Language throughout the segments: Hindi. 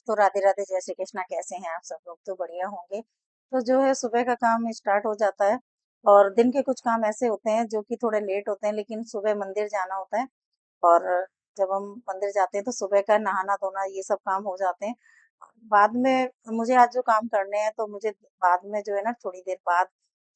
तो राधे राधे, जय श्री कृष्णा। कैसे हैं आप सब लोग? तो बढ़िया होंगे। तो जो है सुबह का काम स्टार्ट हो जाता है। और दिन के कुछ काम ऐसे होते हैं जो कि थोड़े लेट होते हैं, लेकिन सुबह मंदिर जाना होता है। और जब हम मंदिर जाते हैं तो सुबह का नहाना धोना ये सब काम हो जाते हैं। बाद में मुझे आज जो काम करने हैं तो मुझे बाद में जो है ना थोड़ी देर बाद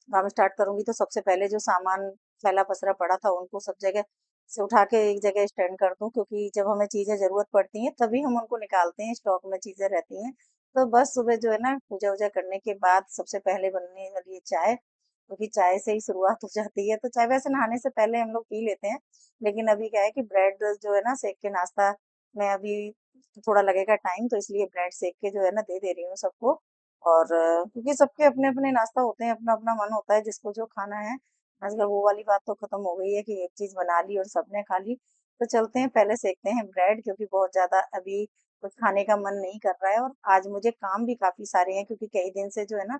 काम स्टार्ट करूंगी। तो सबसे पहले जो सामान फैला पसरा पड़ा था उनको सब जगह से उठा के एक जगह स्टैंड कर दूं, क्योंकि जब हमें चीजें जरूरत पड़ती हैं तभी हम उनको निकालते हैं, स्टॉक में चीजें रहती हैं। तो बस सुबह जो है ना पूजा वूजा करने के बाद सबसे पहले बनने वाली है चाय, क्योंकि चाय से ही शुरुआत हो जाती है। तो चाय वैसे नहाने से पहले हम लोग पी लेते हैं, लेकिन अभी क्या है कि ब्रेड जो है ना सेक के नाश्ता में अभी थोड़ा लगेगा टाइम, तो इसलिए ब्रेड सेक के जो है ना दे दे रही हूँ सबको। और क्योंकि सबके अपने अपने नाश्ता होते हैं, अपना अपना मन होता है जिसको जो खाना है। आजकल वो वाली बात तो खत्म हो गई है कि एक चीज बना ली और सबने खा ली। तो चलते हैं पहले सेकते हैं ब्रेड, क्योंकि बहुत ज्यादा अभी कुछ खाने का मन नहीं कर रहा है। और आज मुझे काम भी काफी सारे हैं, क्योंकि कई दिन से जो है ना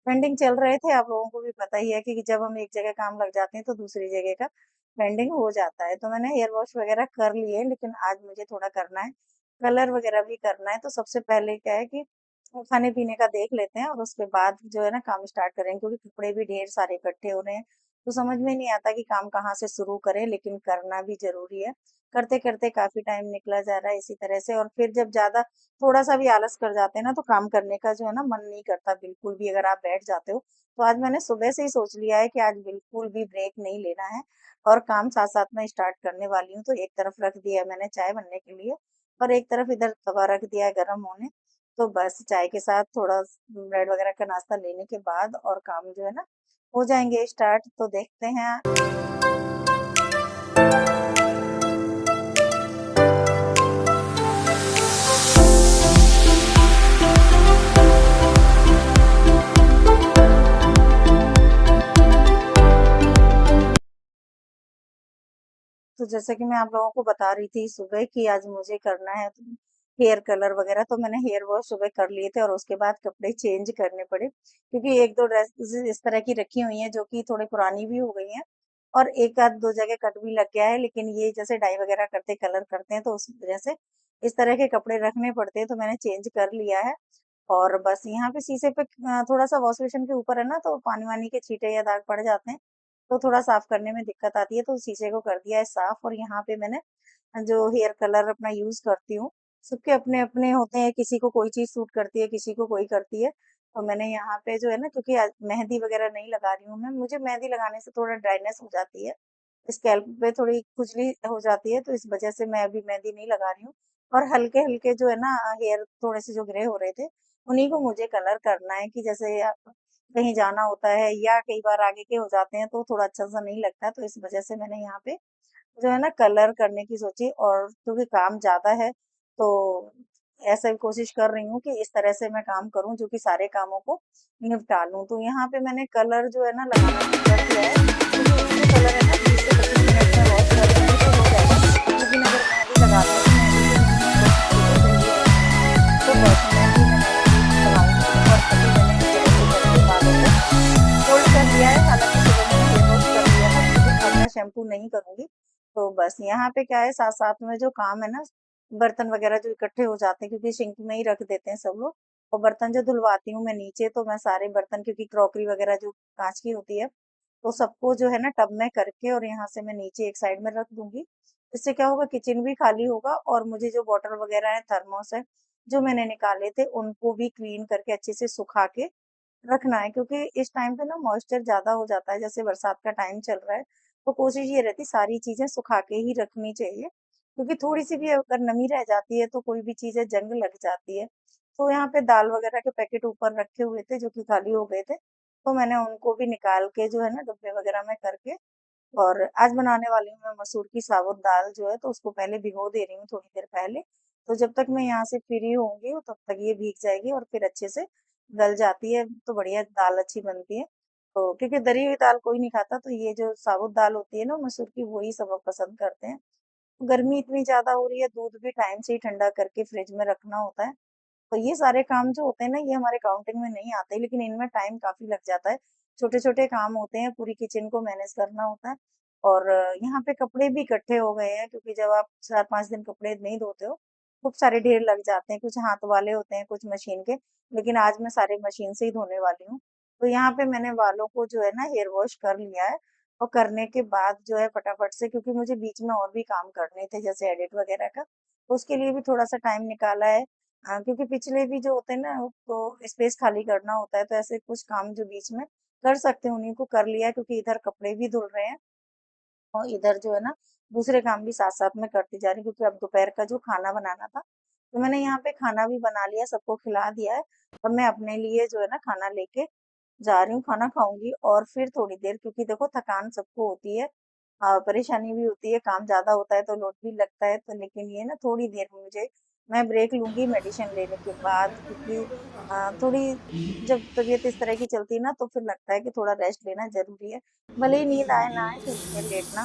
पेंडिंग चल रहे थे। आप लोगों को भी पता ही है कि जब हम एक जगह काम लग जाते हैं तो दूसरी जगह का पेंडिंग हो जाता है। तो मैंने हेयर वॉश वगैरह कर लिए, लेकिन आज मुझे थोड़ा करना है, कलर वगैरह भी करना है। तो सबसे पहले क्या है कि खाने पीने का देख लेते हैं और उसके बाद जो है ना काम स्टार्ट करेंगे, क्योंकि कपड़े भी ढेर सारे इकट्ठे हो रहे हैं। तो समझ में नहीं आता कि काम कहाँ से शुरू करें, लेकिन करना भी जरूरी है। करते करते काफी टाइम निकला जा रहा है इसी तरह से। और फिर जब ज्यादा थोड़ा सा भी आलस कर जाते हैं ना तो काम करने का जो है ना मन नहीं करता बिल्कुल भी, अगर आप बैठ जाते हो। तो आज मैंने सुबह से ही सोच लिया है कि आज बिल्कुल भी ब्रेक नहीं लेना है, और काम साथ साथ में स्टार्ट करने वाली हूँ। तो एक तरफ रख दिया है मैंने चाय बनने के लिए, और एक तरफ इधर तवा रख दिया है गर्म होने। तो बस चाय के साथ थोड़ा ब्रेड वगैरह का नाश्ता लेने के बाद और काम जो है ना हो जाएंगे स्टार्ट। तो देखते हैं। तो जैसे कि मैं आप लोगों को बता रही थी सुबह कि आज मुझे करना है हेयर कलर वगैरह, तो मैंने हेयर वॉश सुबह कर लिए थे और उसके बाद कपड़े चेंज करने पड़े, क्योंकि एक दो ड्रेस इस तरह की रखी हुई हैं जो कि थोड़ी पुरानी भी हो गई हैं, और एक आध दो जगह कट भी लग गया है। लेकिन ये जैसे डाई वगैरह करते कलर करते हैं तो उस वजह से इस तरह के कपड़े रखने पड़ते हैं, तो मैंने चेंज कर लिया है। और बस यहाँ पे शीशे पे थोड़ा सा वॉश बेसिन के ऊपर है ना, तो पानी वानी के छींटे या दाग पड़ जाते हैं, तो थोड़ा साफ करने में दिक्कत आती है। तो शीशे को कर दिया है साफ। और यहाँ पे मैंने जो हेयर कलर अपना यूज करती हूँ, सबके अपने अपने होते हैं, किसी को कोई चीज सूट करती है, किसी को कोई करती है। तो मैंने यहाँ पे जो है ना, क्योंकि मेहंदी वगैरह नहीं लगा रही हूँ मैं, मुझे मेहंदी लगाने से थोड़ा ड्राइनेस हो जाती है, स्कैल्प पे थोड़ी खुजली हो जाती है, तो इस वजह से मैं अभी मेहंदी नहीं लगा रही हूँ। और हल्के हल्के जो है ना हेयर थोड़े से जो ग्रे हो रहे थे, उन्हीं को मुझे कलर करना है, कि जैसे कहीं जाना होता है या कई बार आगे के हो जाते हैं तो थोड़ा अच्छा सा नहीं लगता है। तो इस वजह से मैंने यहाँ पे जो है ना कलर करने की सोची। और क्योंकि काम ज्यादा है तो ऐसा कोशिश कर रही हूँ कि इस तरह से मैं काम करूँ जो कि सारे कामों को निपटा लूँ। तो यहाँ पे मैंने कलर जो है ना लगाना शुरू कर दिया है, क्योंकि ये जो कलर है ना 20 से 25 मिनट में वॉश कर दूंगी तो हो जाएगा। लेकिन अगर मेहंदी लगाते हैं तो मेहंदी के लिए मुझे 10 मिनट चाहिए रहते हैं। तो बस मेहंदी मैं लगाऊंगी, और अभी मैंने इस तरह से करके बालों को फोल्ड कर लिया है। हालांकि सुबह मैंने हेयर वॉश कर लिया था, लेकिन अब मैं शैम्पू नहीं करूंगी। तो बस यहाँ पे क्या है, साथ साथ में जो काम है ना, बर्तन वगैरह जो इकट्ठे हो जाते हैं, क्योंकि सिंक में ही रख देते हैं सब लोग। और बर्तन जो धुलवाती हूँ मैं नीचे, तो मैं सारे बर्तन, क्योंकि क्रॉकरी वगैरह जो कांच की होती है, तो सबको जो है ना टब में करके और यहाँ से मैं नीचे एक साइड में रख दूंगी। इससे क्या होगा, किचन भी खाली होगा, और मुझे जो बॉटल वगैरह है, थर्मोस है, जो मैंने निकाले थे उनको भी क्लीन करके अच्छे से सुखा के रखना है। क्योंकि इस टाइम पे ना मॉइस्चर ज्यादा हो जाता है, जैसे बरसात का टाइम चल रहा है, तो कोशिश ये रहती सारी चीजें सुखा के ही रखनी चाहिए, क्योंकि थोड़ी सी भी अगर नमी रह जाती है तो कोई भी चीजें जंग लग जाती है। तो यहाँ पे दाल वगैरह के पैकेट ऊपर रखे हुए थे जो कि खाली हो गए थे, तो मैंने उनको भी निकाल के जो है ना डब्बे वगैरह में करके, और आज बनाने वाली हूँ मैं मसूर की साबुत दाल जो है, तो उसको पहले भिगो दे रही हूँ थोड़ी देर पहले। तो जब तक मैं यहाँ से फ्री होंगी तब तक ये भीग जाएगी और फिर अच्छे से गल जाती है, तो बढ़िया दाल अच्छी बनती है। तो क्योंकि दरी हुई दाल कोई नहीं खाता, तो ये जो साबुत दाल होती है ना मसूर की, वही सब लोग पसंद करते हैं। गर्मी इतनी ज्यादा हो रही है, दूध भी टाइम से ही ठंडा करके फ्रिज में रखना होता है। तो ये सारे काम जो होते हैं ना, ये हमारे काउंटिंग में नहीं आते, लेकिन इनमें टाइम काफी लग जाता है। छोटे छोटे काम होते हैं, पूरी किचन को मैनेज करना होता है। और यहाँ पे कपड़े भी इकट्ठे हो गए हैं, क्योंकि जब आप 4-5 दिन कपड़े नहीं धोते हो खूब सारे ढेर लग जाते हैं, कुछ हाथ वाले होते हैं, कुछ मशीन के, लेकिन आज मैं सारे मशीन से ही धोने वाली हूँ। तो यहाँ पे मैंने बालों को जो है ना हेयर वॉश कर लिया है, और करने के बाद जो है फटाफट से, क्योंकि मुझे बीच में और भी काम करने थे जैसे एडिट वगैरह का, तो उसके लिए भी थोड़ा-सा टाइम निकाला है। क्योंकि पिछले भी जो होते हैं ना, तो स्पेस खाली करना होता है, तो ऐसे कुछ काम जो बीच में कर सकते हैं उन्हीं को कर लिया है, क्योंकि इधर कपड़े भी धुल रहे हैं और इधर जो है ना दूसरे काम भी साथ-साथ में करती जा रही हूँ, क्योंकि अब दोपहर का जो खाना बनाना था, तो मैंने यहाँ पे खाना भी बना लिया, सबको खिला दिया है। अब मैं अपने लिए जो है ना खाना लेके जा रही हूँ, खाना खाऊँगी और फिर थोड़ी देर, क्योंकि देखो थकान सबको होती है, परेशानी भी होती है, काम ज़्यादा होता है तो लोड भी लगता है, तो लेकिन ये ना थोड़ी देर में मुझे, मैं ब्रेक लूँगी मेडिसिन लेने के बाद, क्योंकि थोड़ी जब तबीयत इस तरह की चलती है ना, तो फिर लगता है कि थोड़ा रेस्ट लेना ज़रूरी है। भले ही नींद आए ना आए, फिर भी लेटना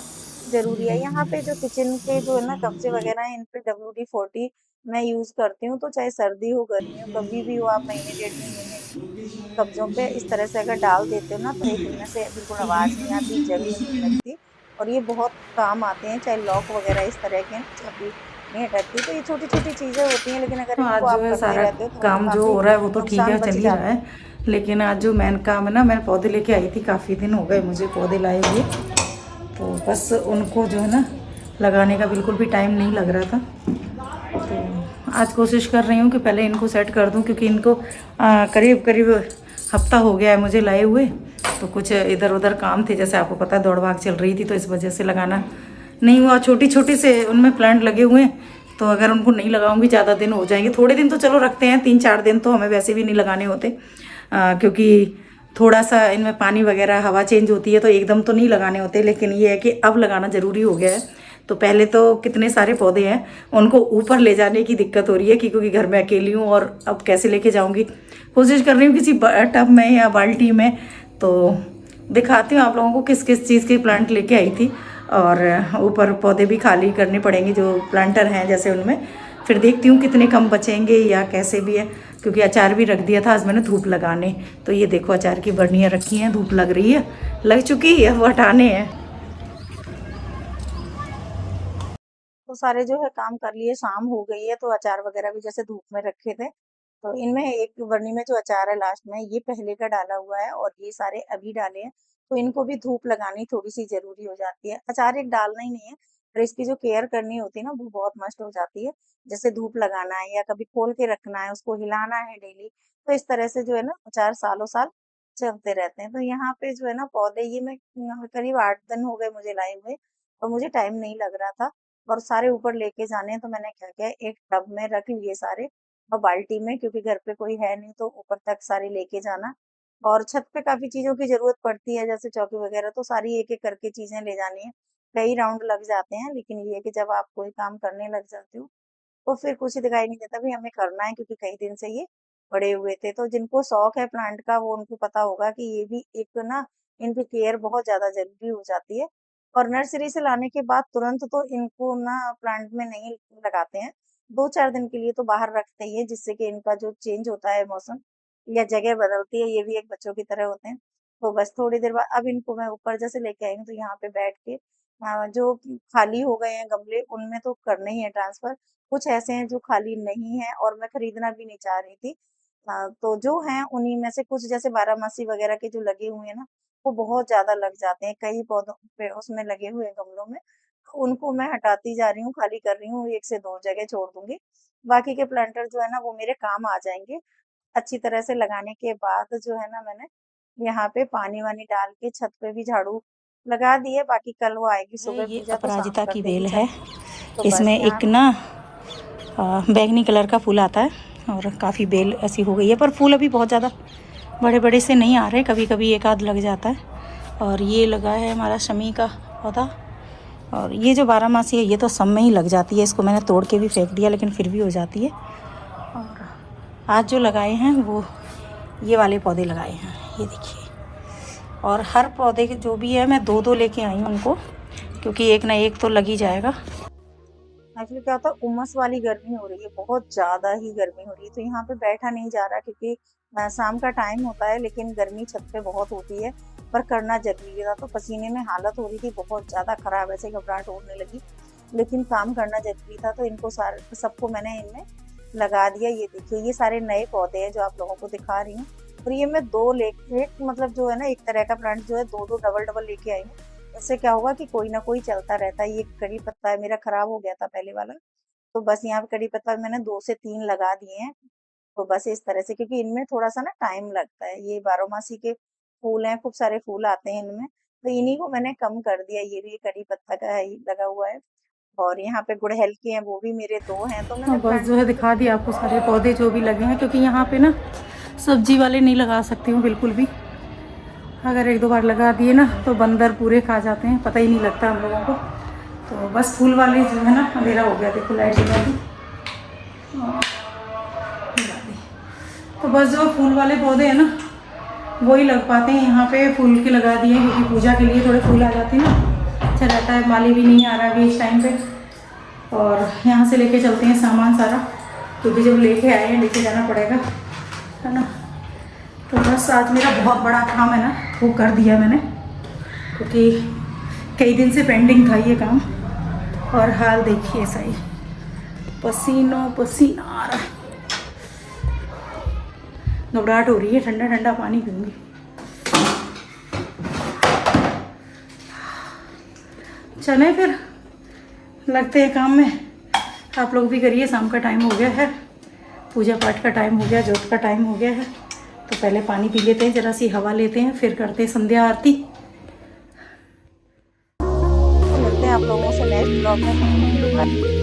ज़रूरी है। यहाँ पे जो किचन के जो है ना कब्जे वगैरह हैं, इन पे WD-40 मैं यूज़ करती हूँ, तो चाहे सर्दी हो, गर्मी हो, कभी भी हो, आप महीने डेढ़ महीने में इन कब्जों पे इस तरह से अगर डाल देते हो ना, तो एक इनमें से बिल्कुल आवाज़ नहीं आती, जंग नहीं लगती, और ये बहुत काम आते हैं, चाहे लॉक वगैरह इस तरह के हैं ना, चाबी नहीं अटकती। तो ये छोटी-छोटी चीज़ें होती हैं, लेकिन अगर तो इनको आज जो आप है करते सारा रहते हो, तो मतलब काम जो काफ़ी हो रहा है वो तो ठीक है, नुकसान चल बच ही रहा जाते है। हैं। लेकिन आज जो मेन काम है ना, मैं पौधे लेके आई थी, काफ़ी दिन हो गए मुझे पौधे लाए हुए, तो बस उनको जो है ना लगाने का बिल्कुल भी टाइम नहीं लग रहा था। तो आज कोशिश कर रही हूँ कि पहले इनको सेट कर दूँ, क्योंकि इनको करीब करीब हफ्ता हो गया है मुझे लाए हुए। तो कुछ इधर उधर काम थे, जैसे आपको पता है दौड़ भाग चल रही थी, तो इस वजह से लगाना नहीं हुआ। छोटी छोटी से उनमें प्लांट लगे हुए हैं, तो अगर उनको नहीं लगाऊंगी ज़्यादा दिन हो जाएंगे। थोड़े दिन तो चलो रखते हैं, 3-4 दिन तो हमें वैसे भी नहीं लगाने होते, क्योंकि थोड़ा सा इनमें पानी वगैरह हवा चेंज होती है, तो एकदम तो नहीं लगाने होते। लेकिन ये है कि अब लगाना ज़रूरी हो गया है। तो पहले तो कितने सारे पौधे हैं, उनको ऊपर ले जाने की दिक्कत हो रही है, क्योंकि घर में अकेली हूँ और अब कैसे लेके जाऊँगी। कोशिश कर रही हूँ किसी टब में या बाल्टी में। तो दिखाती हूँ आप लोगों को किस किस चीज़ के प्लांट लेके आई थी। और ऊपर पौधे भी खाली करने पड़ेंगे जो प्लांटर हैं जैसे उनमें। फिर देखती हूँ कितने कम बचेंगे या कैसे भी है, क्योंकि अचार भी रख दिया था आज मैंने धूप लगाने। तो ये देखो अचार की बर्नियाँ रखी हैं, धूप लग रही है, लग चुकी है, वो हटाने हैं। तो सारे जो है काम कर लिए, शाम हो गई है, तो अचार वगैरह भी जैसे धूप में रखे थे, तो इनमें एक बरनी में जो अचार है लास्ट में, ये पहले का डाला हुआ है और ये सारे अभी डाले हैं, तो इनको भी धूप लगानी थोड़ी सी जरूरी हो जाती है। अचार एक डालना ही नहीं है, पर इसकी जो केयर करनी होती है ना, वो बहुत मस्त हो जाती है। जैसे धूप लगाना है या कभी खोल के रखना है, उसको हिलाना है डेली, तो इस तरह से जो है ना अचार सालों साल चलते रहते हैं। तो यहाँ पे जो है ना पौधे, ये मैं करीब 8 दिन हो गए मुझे लाए हुए, और मुझे टाइम नहीं लग रहा था, और सारे ऊपर लेके जाने हैं, तो मैंने क्या किया, एक टब में रख लिए सारे, और बाल्टी में, क्योंकि घर पे कोई है नहीं, तो ऊपर तक सारे लेके जाना। और छत पे काफी चीजों की जरूरत पड़ती है, जैसे चौकी वगैरह, तो सारी एक एक करके चीजें ले जानी है। कई राउंड लग जाते हैं, लेकिन ये है कि जब आप कोई काम करने लग जाते हो, तो फिर कुछ दिखाई नहीं देता भी हमें करना है, क्योंकि कई दिन से ये पड़े हुए थे। तो जिनको शौक है प्लांट का, वो उनको पता होगा कि ये भी एक ना, इनकी केयर बहुत ज्यादा जरूरी हो जाती है। और नर्सरी से लाने के बाद तुरंत तो इनको ना प्लांट में नहीं लगाते हैं, 2-4 दिन के लिए तो बाहर रखते ही है, जिससे कि इनका जो चेंज होता है मौसम या जगह बदलती है, ये भी एक बच्चों की तरह होते हैं। तो बस थोड़ी देर बाद अब इनको मैं ऊपर जैसे लेके आई हूँ, तो यहाँ पे बैठ के जो खाली हो गए हैं गमले, उनमें तो करने ही है ट्रांसफर। कुछ ऐसे हैं जो खाली नहीं है और मैं खरीदना भी नहीं चाह रही थी। तो जो हैं उन्हीं में से कुछ, जैसे बारहमासी वगैरह के जो लगे हुए हैं ना, वो बहुत ज़्यादा लग जाते हैं कई पौधों पे, उसमें लगे हुए गमलों में। तो उनको मैं हटाती जा रही हूँ, खाली कर रही हूँ, 1 से 2 जगह छोड़ दूँगी। बाकी के प्लांटर जो है ना, वो मेरे काम आ जाएँगे। अच्छी तरह से लगाने के बाद जो है ना, मैंने यहाँ पे पानी-वानी डाल के छत पे भी झाड़ू लगा दी है, बाकी कल वो आएगी है सुबह ये पूजा, तो साफ अपराजिता कर की देगी बेल छत। है। तो बस इसमें यहाँ एक ना बैंगनी कलर का फूल आता है, और काफ़ी बेल ऐसी हो गई है, पर फूल अभी बहुत ज़्यादा बड़े बड़े से नहीं आ रहे, कभी कभी एक आध लग जाता है। और ये लगा है हमारा शमी का पौधा। और ये जो बारहमासी है, ये तो सब में ही लग जाती है, इसको मैंने तोड़ के भी फेंक दिया, लेकिन फिर भी हो जाती है। और आज जो लगाए हैं वो ये वाले पौधे लगाए हैं, ये देखिए। और हर पौधे के जो भी है, मैं 2-2 लेके आई हूँ उनको, क्योंकि एक ना एक तो लग ही जाएगा। एक्चुअली क्या होता है, उमस वाली गर्मी हो रही है, बहुत ज्यादा ही गर्मी हो रही है, तो यहाँ पे बैठा नहीं जा रहा, क्योंकि शाम का टाइम होता है, लेकिन गर्मी छत पे बहुत होती है, पर करना जरूरी था। तो पसीने में हालत हो रही थी बहुत ज्यादा खराब, ऐसे घबराहट होने लगी। लेकिन काम करना ज़रूरी था, तो इनको सबको मैंने इनमें लगा दिया। ये देखिए, ये सारे नए पौधे हैं जो आप लोगों को दिखा रही हूँ। और ये मैं 2 लेके, मतलब जो है ना, एक तरह का प्लांट जो है 2-2 डबल-डबल लेके आई हूँ। इससे क्या होगा कि कोई ना कोई चलता रहता है। ये कड़ी पत्ता है, मेरा खराब हो गया था पहले वाला, तो बस यहाँ पे कड़ी पत्ता मैंने 2 से 3 लगा दिए हैं। तो बस इस तरह से, क्योंकि इनमें थोड़ा-सा ना टाइम लगता है। ये बारहमासी के फूल हैं, खूब सारे फूल आते हैं इनमें, तो इन्हीं को मैंने कम कर दिया। ये भी कड़ी पत्ता का है, ही लगा हुआ है। और यहाँ पे गुड़हल के हैं, वो भी मेरे 2 हैं, तो मैंने हाँ, बस प्लांट जो है दिखा दिया आपको सारे पौधे जो भी लगे हैं, क्योंकि यहाँ पे ना सब्जी वाले नहीं लगा सकती हूँ बिल्कुल भी। अगर 1-2 बार लगा दिए ना तो बंदर पूरे खा जाते हैं, पता ही नहीं लगता हम लोगों को। तो बस फूल वाले जो है ना, अंधेरा हो गया, देखो लाइट जला दी। तो बस जो फूल वाले पौधे हैं ना वही लग पाते हैं यहाँ पे। फूल के लगा दिए क्योंकि पूजा के लिए थोड़े फूल आ जाते हैं ना, अच्छा रहता है। माली भी नहीं आ रहा अभी इस टाइम पे। और यहाँ से लेके चलते हैं सामान सारा, क्योंकि जब लेके आए हैं लेके जाना पड़ेगा, है ना। तो बस आज मेरा बहुत बड़ा काम है ना, वो कर दिया मैंने, क्योंकि कई दिन से पेंडिंग था ये काम। और हाल देखिए सही, पसीनो पसीना आ रहा है, घबराहट हो रही है। ठंडा ठंडा पानी पीऊँगी। चलें फिर, लगते हैं काम में। आप लोग भी करिए, शाम का टाइम हो गया है, पूजा पाठ का टाइम हो गया, जोत का टाइम हो गया है। तो पहले पानी पी लेते हैं, ज़रा सी हवा लेते हैं, फिर करते हैं संध्या आरती। मिलते हैं आप लोगों से नेक्स्ट ब्लॉग में।